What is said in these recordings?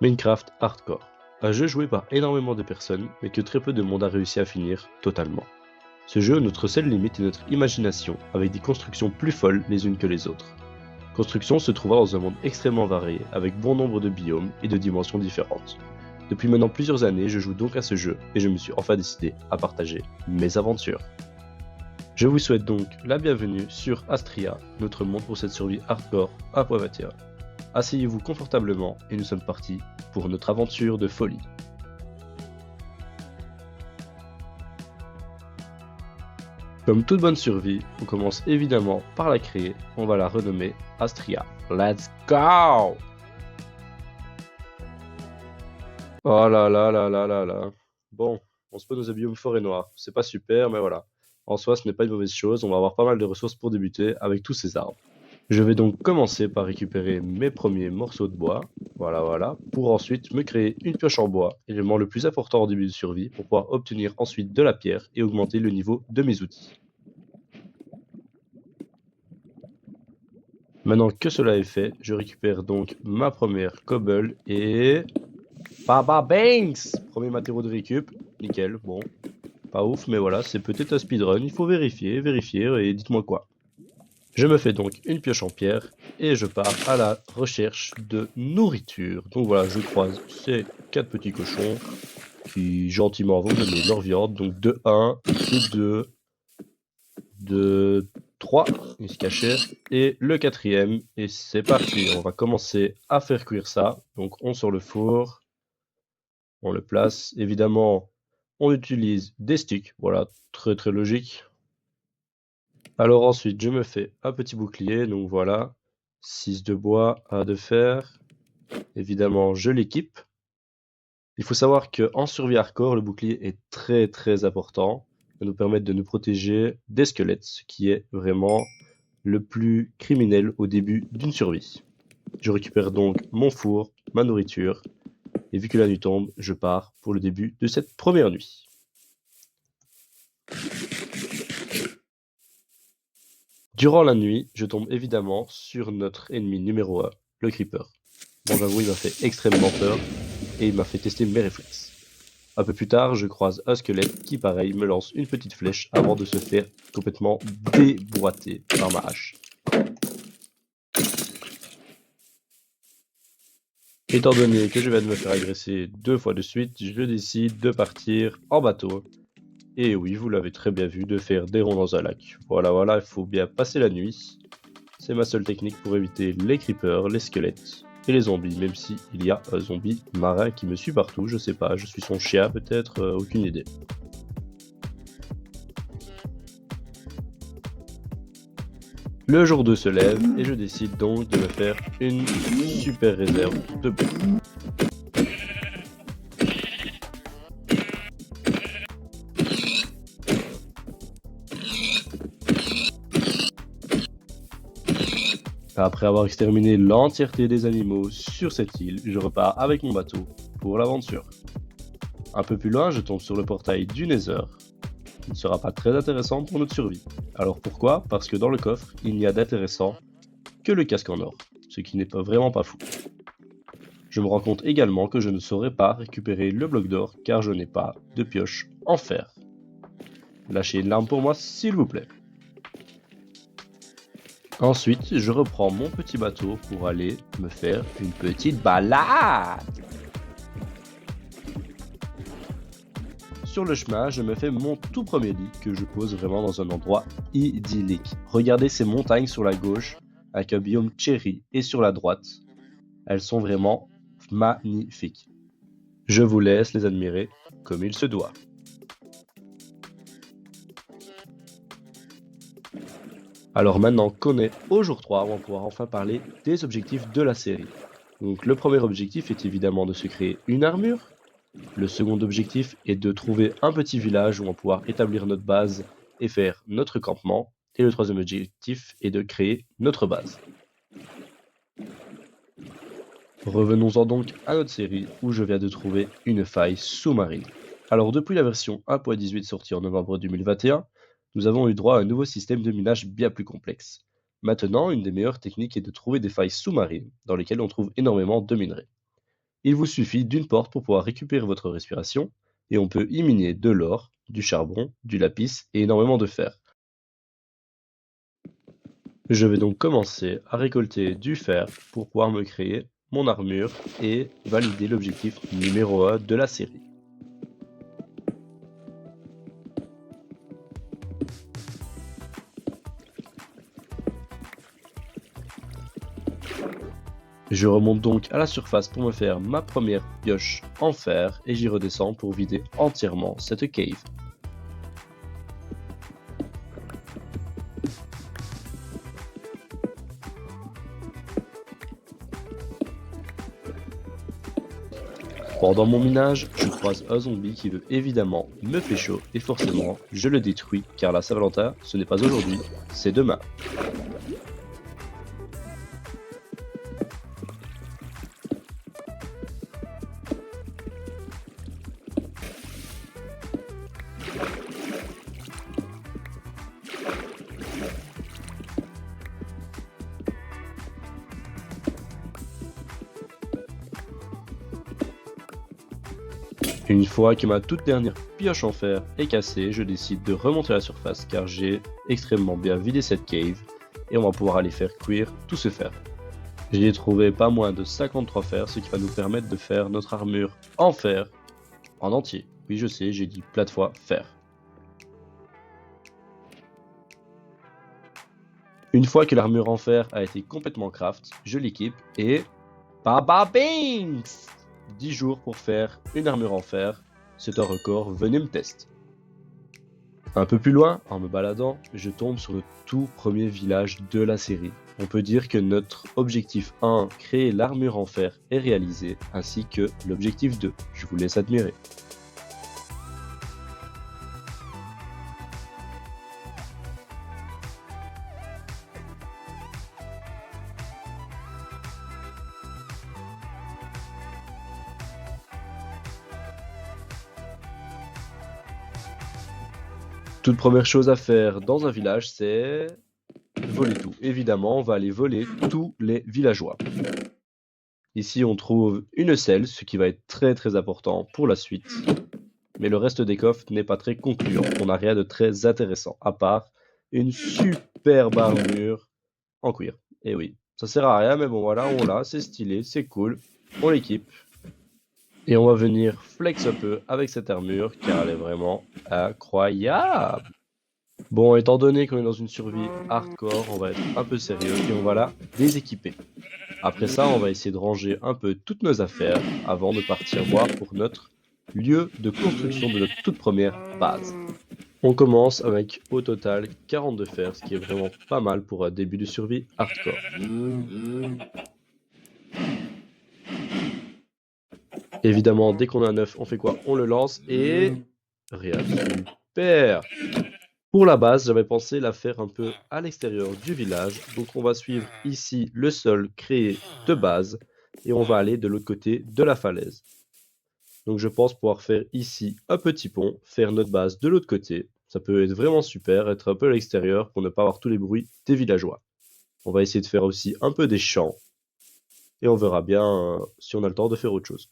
Minecraft Hardcore, un jeu joué par énormément de personnes, mais que très peu de monde a réussi à finir totalement. Ce jeu, notre seule limite est notre imagination, avec des constructions plus folles les unes que les autres. Constructions se trouvant dans un monde extrêmement varié, avec bon nombre de biomes et de dimensions différentes. Depuis maintenant plusieurs années, je joue donc à ce jeu, et je me suis enfin décidé à partager mes aventures. Je vous souhaite donc la bienvenue sur Astria, notre monde pour cette survie hardcore à Poivatia. Asseyez-vous confortablement et nous sommes partis pour notre aventure de folie. Comme toute bonne survie, on commence évidemment par la créer, on va la renommer Astria. Let's go! Oh là là là là là là. Bon, on se pose dans un biome forêt noire, c'est pas super, mais voilà. En soi, ce n'est pas une mauvaise chose, on va avoir pas mal de ressources pour débuter avec tous ces arbres. Je vais donc commencer par récupérer mes premiers morceaux de bois, voilà, pour ensuite me créer une pioche en bois, élément le plus important en début de survie, pour pouvoir obtenir ensuite de la pierre et augmenter le niveau de mes outils. Maintenant que cela est fait, je récupère donc ma première cobble et... Baba Banks! Premier matériau de récup, nickel, bon, pas ouf, mais voilà, c'est peut-être un speedrun, il faut vérifier, et dites-moi quoi. Je me fais donc une pioche en pierre et je pars à la recherche de nourriture. Donc voilà, je croise ces 4 petits cochons qui gentiment vont me donner leur viande. Donc de 1, de 2, de 3, ils se cachaient, et le quatrième. Et c'est parti, on va commencer à faire cuire ça. Donc on sort le four, on le place. Évidemment, on utilise des sticks, voilà, très très logique. Alors ensuite, je me fais un petit bouclier, donc voilà, 6 de bois, 1 de fer. Évidemment, je l'équipe. Il faut savoir qu'en survie hardcore, le bouclier est très très important. Il va nous permettre de nous protéger des squelettes, ce qui est vraiment le plus criminel au début d'une survie. Je récupère donc mon four, ma nourriture, et vu que la nuit tombe, je pars pour le début de cette première nuit. Durant la nuit, je tombe évidemment sur notre ennemi numéro 1, le Creeper. Bon, j'avoue, il m'a fait extrêmement peur et il m'a fait tester mes réflexes. Un peu plus tard, je croise un squelette qui, pareil, me lance une petite flèche avant de se faire complètement déboîter par ma hache. Étant donné que je viens de me faire agresser 2 fois de suite, je décide de partir en bateau. Et oui, vous l'avez très bien vu, de faire des ronds dans un lac. Voilà, il faut bien passer la nuit. C'est ma seule technique pour éviter les creepers, les squelettes et les zombies, même si il y a un zombie marin qui me suit partout, je sais pas, je suis son chien peut-être, aucune idée. Le jour 2 se lève et je décide donc de me faire une super réserve de bouffe. Après avoir exterminé l'entièreté des animaux sur cette île, je repars avec mon bateau pour l'aventure. Un peu plus loin, je tombe sur le portail du Nether, qui ne sera pas très intéressant pour notre survie. Alors pourquoi? Parce que dans le coffre, il n'y a d'intéressant que le casque en or, ce qui n'est pas vraiment pas fou. Je me rends compte également que je ne saurais pas récupérer le bloc d'or car je n'ai pas de pioche en fer. Lâchez une larme pour moi s'il vous plaît. Ensuite, je reprends mon petit bateau pour aller me faire une petite balade. Sur le chemin, je me fais mon tout premier lit que je pose vraiment dans un endroit idyllique. Regardez ces montagnes sur la gauche avec un biome cherry et sur la droite. Elles sont vraiment magnifiques. Je vous laisse les admirer comme il se doit. Alors maintenant qu'on est au jour 3, on va pouvoir enfin parler des objectifs de la série. Donc le premier objectif est évidemment de se créer une armure. Le second objectif est de trouver un petit village où on va pouvoir établir notre base et faire notre campement. Et le troisième objectif est de créer notre base. Revenons-en donc à notre série où je viens de trouver une faille sous-marine. Alors depuis la version 1.18 sortie en novembre 2021, nous avons eu droit à un nouveau système de minage bien plus complexe. Maintenant, une des meilleures techniques est de trouver des failles sous-marines dans lesquelles on trouve énormément de minerais. Il vous suffit d'une porte pour pouvoir récupérer votre respiration, et on peut y miner de l'or, du charbon, du lapis et énormément de fer. Je vais donc commencer à récolter du fer pour pouvoir me créer mon armure et valider l'objectif numéro 1 de la série. Je remonte donc à la surface pour me faire ma première pioche en fer et j'y redescends pour vider entièrement cette cave. Pendant mon minage, je croise un zombie qui veut évidemment me pécho et forcément je le détruis car la Saint-Valentin ce n'est pas aujourd'hui, c'est demain. Une fois que ma toute dernière pioche en fer est cassée, je décide de remonter à la surface car j'ai extrêmement bien vidé cette cave et on va pouvoir aller faire cuire tout ce fer. J'y ai trouvé pas moins de 53 fers, ce qui va nous permettre de faire notre armure en fer en entier. Oui, je sais, j'ai dit plate fois fer. Une fois que l'armure en fer a été complètement craft, je l'équipe et... Baba Binks! 10 jours pour faire une armure en fer, c'est un record, venez me tester. Un peu plus loin, en me baladant, je tombe sur le tout premier village de la série. On peut dire que notre objectif 1, créer l'armure en fer, est réalisé, ainsi que l'objectif 2. Je vous laisse admirer. Toute première chose à faire dans un village, c'est voler tout. Évidemment, on va aller voler tous les villageois. Ici, on trouve une selle, ce qui va être très important pour la suite. Mais le reste des coffres n'est pas très concluant. On n'a rien de très intéressant, à part une superbe armure en cuir. Et oui, ça sert à rien, mais bon voilà, on l'a, c'est stylé, c'est cool. On l'équipe. Et on va venir flex un peu avec cette armure, car elle est vraiment incroyable. Bon, étant donné qu'on est dans une survie hardcore, on va être un peu sérieux et on va la déséquiper. Après ça, on va essayer de ranger un peu toutes nos affaires avant de partir voir pour notre lieu de construction de notre toute première base. On commence avec au total 42 fers, ce qui est vraiment pas mal pour un début de survie hardcore. Évidemment, dès qu'on a un œuf, on fait quoi? On le lance et... Rien, super! Pour la base, j'avais pensé la faire un peu à l'extérieur du village, donc on va suivre ici le sol créé de base et on va aller de l'autre côté de la falaise. Donc je pense pouvoir faire ici un petit pont, faire notre base de l'autre côté. Ça peut être vraiment super, être un peu à l'extérieur pour ne pas avoir tous les bruits des villageois. On va essayer de faire aussi un peu des champs et on verra bien si on a le temps de faire autre chose.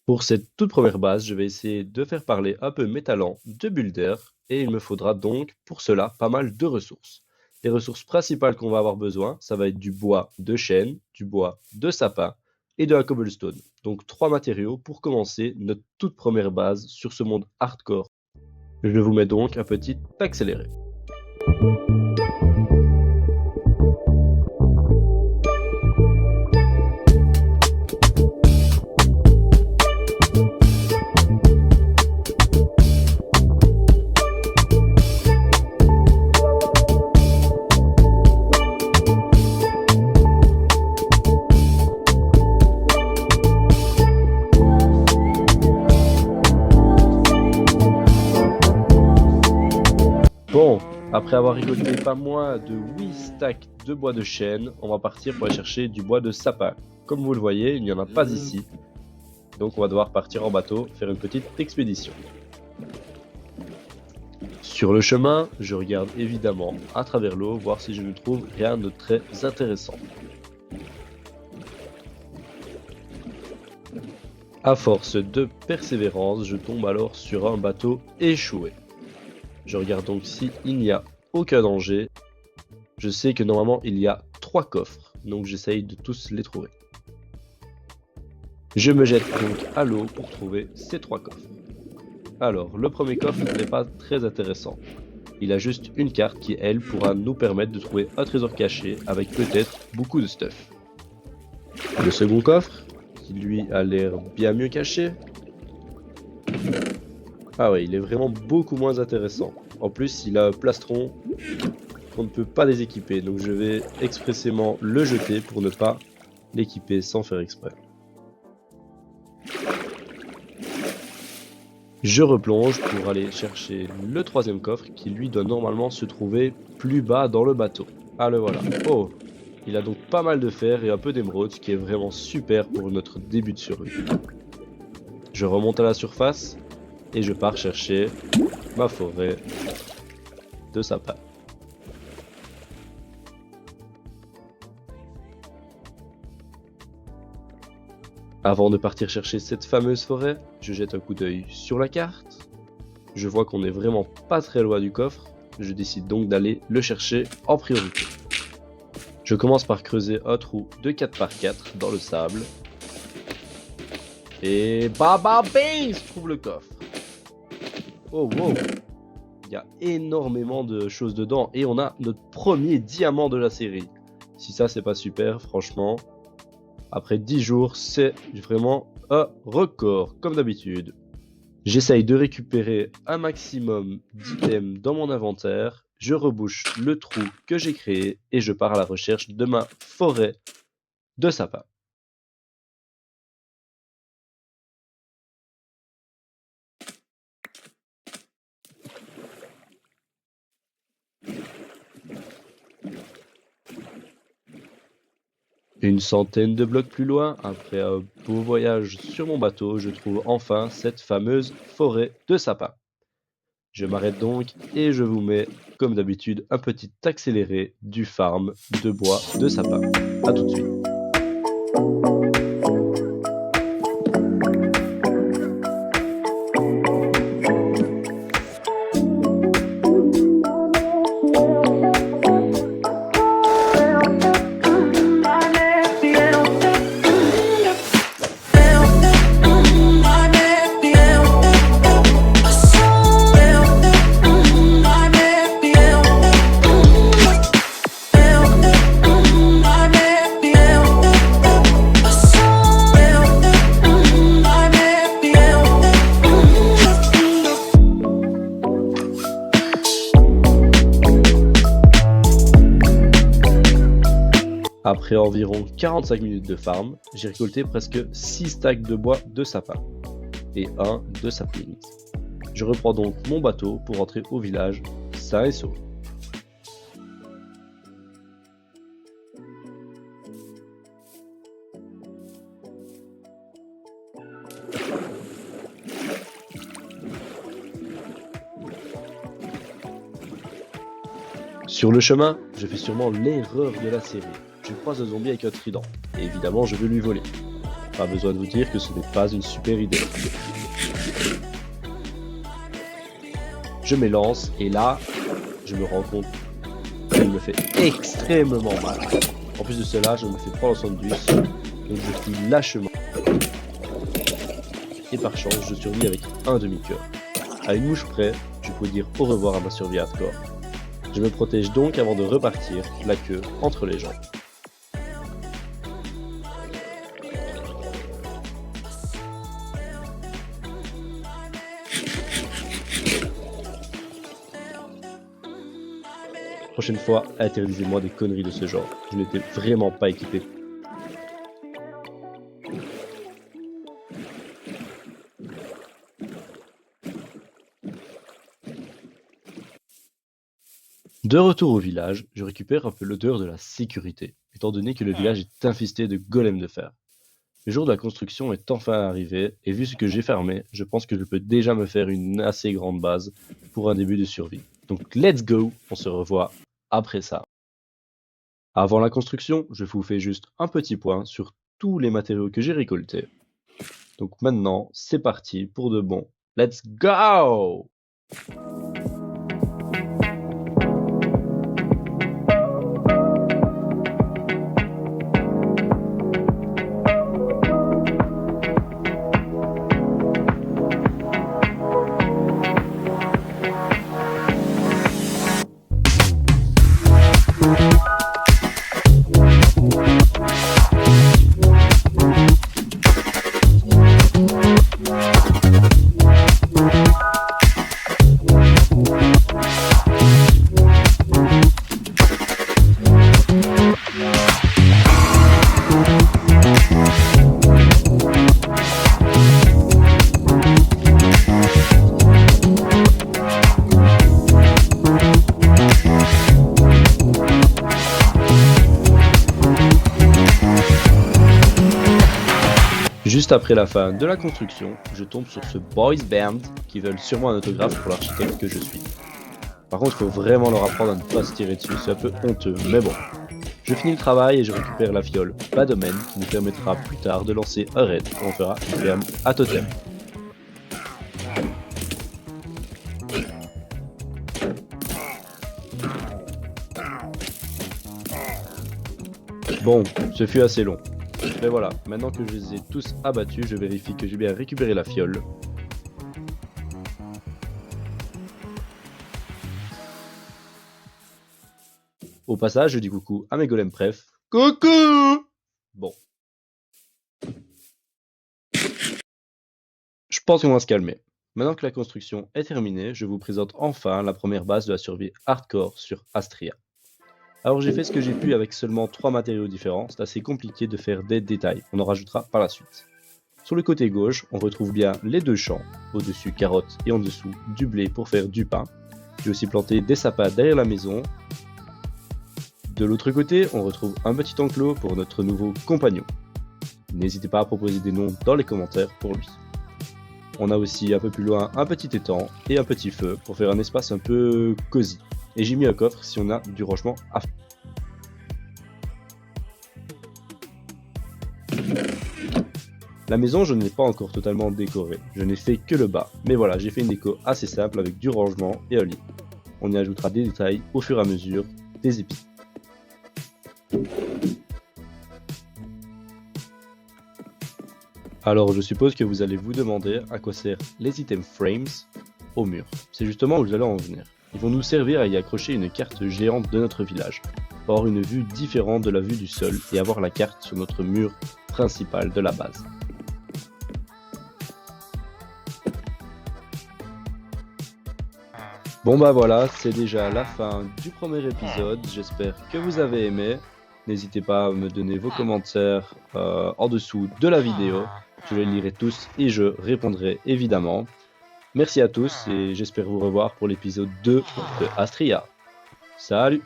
Pour cette toute première base, je vais essayer de faire parler un peu mes talents de builder et il me faudra donc pour cela pas mal de ressources. Les ressources principales qu'on va avoir besoin, ça va être du bois de chêne, du bois de sapin et de la cobblestone. Donc 3 matériaux pour commencer notre toute première base sur ce monde hardcore. Je vous mets donc un petit accéléré. Bon, après avoir récolté pas moins de 8 stacks de bois de chêne, on va partir pour aller chercher du bois de sapin. Comme vous le voyez, il n'y en a pas ici. Donc on va devoir partir en bateau, faire une petite expédition. Sur le chemin, je regarde évidemment à travers l'eau, voir si je ne trouve rien de très intéressant. À force de persévérance, je tombe alors sur un bateau échoué. Je regarde donc s'il n'y a aucun danger. Je sais que normalement il y a 3 coffres, donc j'essaye de tous les trouver. Je me jette donc à l'eau pour trouver ces 3 coffres. Alors, le premier coffre n'est pas très intéressant. Il a juste une carte qui, elle, pourra nous permettre de trouver un trésor caché avec peut-être beaucoup de stuff. Le second coffre, qui lui a l'air bien mieux caché. Ah ouais, il est vraiment beaucoup moins intéressant. En plus, il a un plastron qu'on ne peut pas déséquiper, donc je vais expressément le jeter pour ne pas l'équiper sans faire exprès. Je replonge pour aller chercher le troisième coffre qui lui doit normalement se trouver plus bas dans le bateau. Ah le voilà. Oh, il a donc pas mal de fer et un peu d'émeraude, ce qui est vraiment super pour notre début de survie. Je remonte à la surface et je pars chercher ma forêt de sapin. Avant de partir chercher cette fameuse forêt, je jette un coup d'œil sur la carte. Je vois qu'on est vraiment pas très loin du coffre. Je décide donc d'aller le chercher en priorité. Je commence par creuser un trou de 4 par 4 dans le sable. Et baba bing, je trouve le coffre. Oh wow, il y a énormément de choses dedans et on a notre premier diamant de la série. Si ça c'est pas super, franchement, après 10 jours, c'est vraiment un record, comme d'habitude. J'essaye de récupérer un maximum d'items dans mon inventaire, je rebouche le trou que j'ai créé et je pars à la recherche de ma forêt de sapin. Une centaine de blocs plus loin, après un beau voyage sur mon bateau, je trouve enfin cette fameuse forêt de sapin. Je m'arrête donc et je vous mets, comme d'habitude, un petit accéléré du farm de bois de sapin. A tout de suite. Après environ 45 minutes de farm, j'ai récolté presque 6 stacks de bois de sapin et 1 de sapling. Je reprends donc mon bateau pour rentrer au village sain et sauf. Sur le chemin, je fais sûrement l'erreur de la série. Je croise un zombie avec un trident, et évidemment je veux lui voler. Pas besoin de vous dire que ce n'est pas une super idée. Je m'élance, et là, je me rends compte qu'elle me fait extrêmement mal. En plus de cela, je me fais prendre en sandwich, donc je file lâchement. Et par chance, je survis avec un demi-cœur. À une mouche près, je peux dire au revoir à ma survie hardcore. Je me protège donc avant de repartir, la queue entre les jambes. Prochaine fois, interdisez-moi des conneries de ce genre. Je n'étais vraiment pas équipé. De retour au village, je récupère un peu l'odeur de la sécurité, étant donné que le village est infesté de golems de fer. Le jour de la construction est enfin arrivé, et vu ce que j'ai fermé, je pense que je peux déjà me faire une assez grande base pour un début de survie. Donc let's go, on se revoit après ça. Avant la construction, je vous fais juste un petit point sur tous les matériaux que j'ai récoltés. Donc maintenant, c'est parti pour de bon. Let's go! Juste après la fin de la construction, je tombe sur ce boys band qui veulent sûrement un autographe pour l'architecte que je suis. Par contre, il faut vraiment leur apprendre à ne pas se tirer dessus, c'est un peu honteux, mais bon. Je finis le travail et je récupère la fiole bas domaine qui nous permettra plus tard de lancer un raid quand on fera une ferme à totem. Bon, ce fut assez long. Mais voilà, maintenant que je les ai tous abattus, je vérifie que j'ai bien récupéré la fiole. Au passage, je dis coucou à mes golems préf. Coucou! Bon. Je pense qu'on va se calmer. Maintenant que la construction est terminée, je vous présente enfin la première base de la survie hardcore sur Astria. Alors j'ai fait ce que j'ai pu avec seulement 3 matériaux différents, c'est assez compliqué de faire des détails, on en rajoutera par la suite. Sur le côté gauche, on retrouve bien les 2 champs, au-dessus carottes et en dessous du blé pour faire du pain. J'ai aussi planté des sapins derrière la maison. De l'autre côté, on retrouve un petit enclos pour notre nouveau compagnon. N'hésitez pas à proposer des noms dans les commentaires pour lui. On a aussi un peu plus loin un petit étang et un petit feu pour faire un espace un peu cosy. Et j'ai mis un coffre si on a du rangement à faire. La maison, je ne l'ai pas encore totalement décorée, je n'ai fait que le bas. Mais voilà, j'ai fait une déco assez simple avec du rangement et un lit. On y ajoutera des détails au fur et à mesure des épisodes. Alors je suppose que vous allez vous demander à quoi servent les item frames au mur. C'est justement où vous allez en venir. Ils vont nous servir à y accrocher une carte géante de notre village, pour avoir une vue différente de la vue du sol et avoir la carte sur notre mur principal de la base. Bon bah voilà, c'est déjà la fin du premier épisode, j'espère que vous avez aimé. N'hésitez pas à me donner vos commentaires en dessous de la vidéo, je les lirai tous et je répondrai évidemment. Merci à tous et j'espère vous revoir pour l'épisode 2 de Astria. Salut!